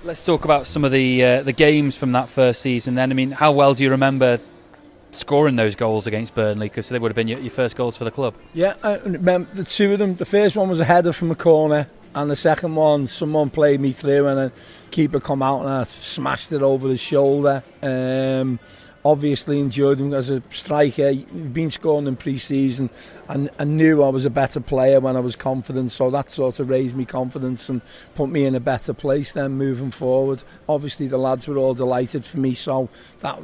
Let's talk about some of the games from that first season then. I mean, how well do you remember scoring those goals against Burnley? Because they would have been your first goals for the club. Yeah, I remember the two of them. The first one was a header from a corner, and the second one, someone played me through and a keeper come out and I smashed it over his shoulder. Obviously enjoyed him as a striker. He'd been scoring in pre-season, and I knew I was a better player when I was confident, so that sort of raised me confidence and put me in a better place then moving forward. Obviously the lads were all delighted for me, so that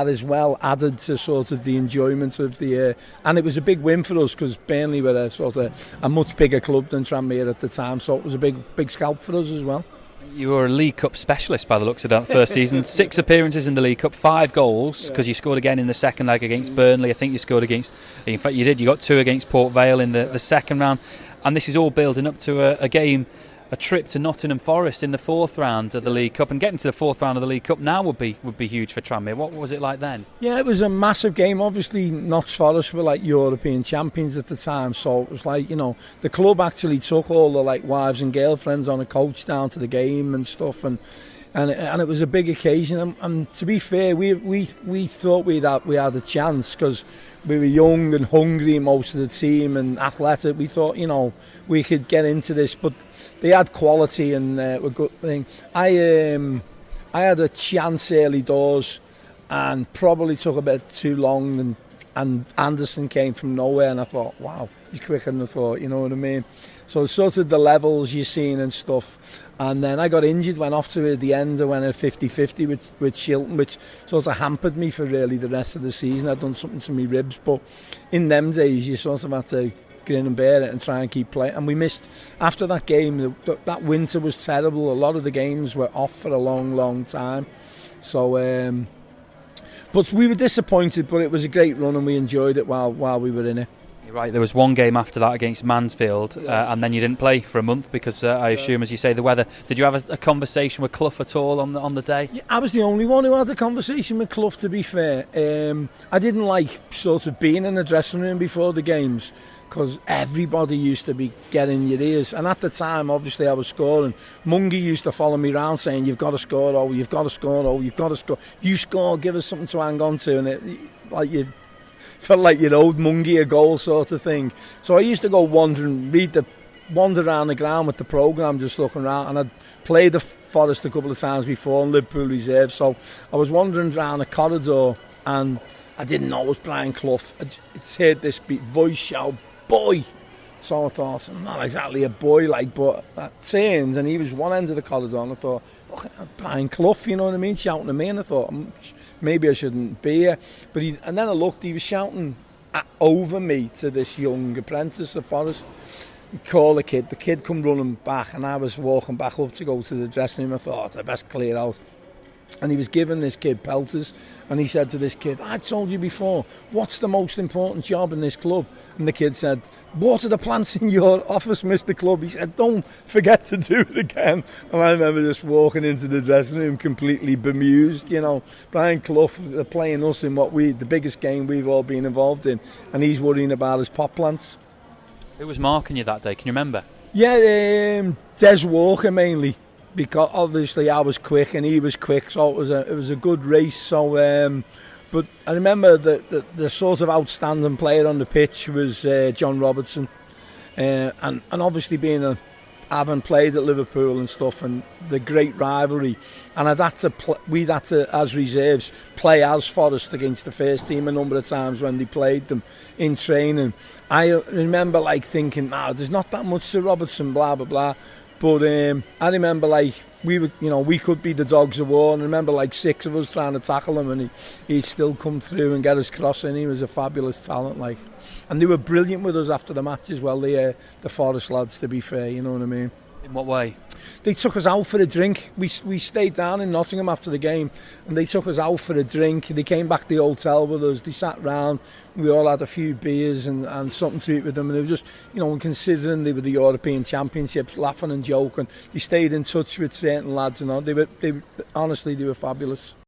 as well added to sort of the enjoyment of the year. And it was a big win for us because Burnley were a sort of a much bigger club than Tranmere at the time, so it was a big scalp for us as well. You were a League Cup specialist by the looks of that first season. 6 appearances in the League Cup, 5 goals, because you scored again in the second leg against Burnley. I think you scored against, in fact you did, you got 2 against Port Vale in the second round. And this is all building up to a trip to Nottingham Forest in the 4th round of the League Cup, and getting to the 4th round of the League Cup now would be huge for Tranmere. What was it like then? Yeah, it was a massive game. Obviously Notts Forest were like European champions at the time, so it was like, you know, the club actually took all the like wives and girlfriends on a coach down to the game and stuff, and it was a big occasion. And to be fair, we thought we had a chance because we were young and hungry, most of the team, and athletic. We thought, you know, we could get into this, but they had quality and were good thing. I had a chance early doors and probably took a bit too long, and Anderson came from nowhere, and I thought, wow, he's quicker than I thought, you know what I mean? So sort of the levels you're seeing and stuff. And then I got injured, went off to the end, I went at 50-50 with Shilton, which sort of hampered me for really the rest of the season. I'd done something to my ribs, but in them days you sort of had to grin and bear it and try and keep playing. And we missed, after that game, that winter was terrible. A lot of the games were off for a long time. So, but we were disappointed, but it was a great run and we enjoyed it while we were in it. You're right, there was one game after that against Mansfield, and then you didn't play for a month because I assume, as you say, the weather. Did you have a conversation with Clough at all on the day? Yeah, I was the only one who had a conversation with Clough, to be fair. I didn't like sort of being in the dressing room before the games because everybody used to be getting your ears, and at the time obviously I was scoring. Mungie used to follow me around saying, you've got to score, oh, you've got to score, oh, you've got to score. If you score, give us something to hang on to, and it like you felt like your old Mungie a goal sort of thing. So I used to go wander around the ground with the programme, just looking around, and I'd played the Forest a couple of times before in Liverpool Reserve, so I was wandering around the corridor and I didn't know it was Brian Clough. I just heard this voice shout, boy! So I thought, I'm not exactly a boy, but I turned and he was one end of the corridor, and I thought, look, Brian Clough, you know what I mean, shouting at me, and I thought, maybe I shouldn't be here. And then I looked, he was shouting over me to this young apprentice of Forest. He called the kid come running back, and I was walking back up to go to the dressing room. I thought, I best clear out. And he was giving this kid pelters, and he said to this kid, I told you before, what's the most important job in this club? And the kid said, water the plants in your office, Mr. Club. He said, don't forget to do it again. And I remember just walking into the dressing room completely bemused, you know. Brian Clough, they're playing us in the biggest game we've all been involved in, and he's worrying about his pot plants. Who was marking you that day, can you remember? Yeah, Des Walker mainly, because obviously I was quick and he was quick, so it was a good race. So, but I remember the sort of outstanding player on the pitch was John Robertson, and obviously having played at Liverpool and stuff, and the great rivalry, and we'd had to as reserves play as Forest against the first team a number of times when they played them in training. I remember thinking, there's not that much to Robertson, blah blah blah. But I remember we could be the dogs of war, and I remember 6 of us trying to tackle him, and he'd still come through and get his cross in. He was a fabulous talent, and they were brilliant with us after the match as well. The Forest lads, to be fair, you know what I mean. In what way? They took us out for a drink. We stayed down in Nottingham after the game, and they took us out for a drink. They came back to the hotel with us. They sat round. We all had a few beers and something to eat with them. And they were just, considering they were the European Championships, laughing and joking. They stayed in touch with certain lads and all. Honestly, they were fabulous.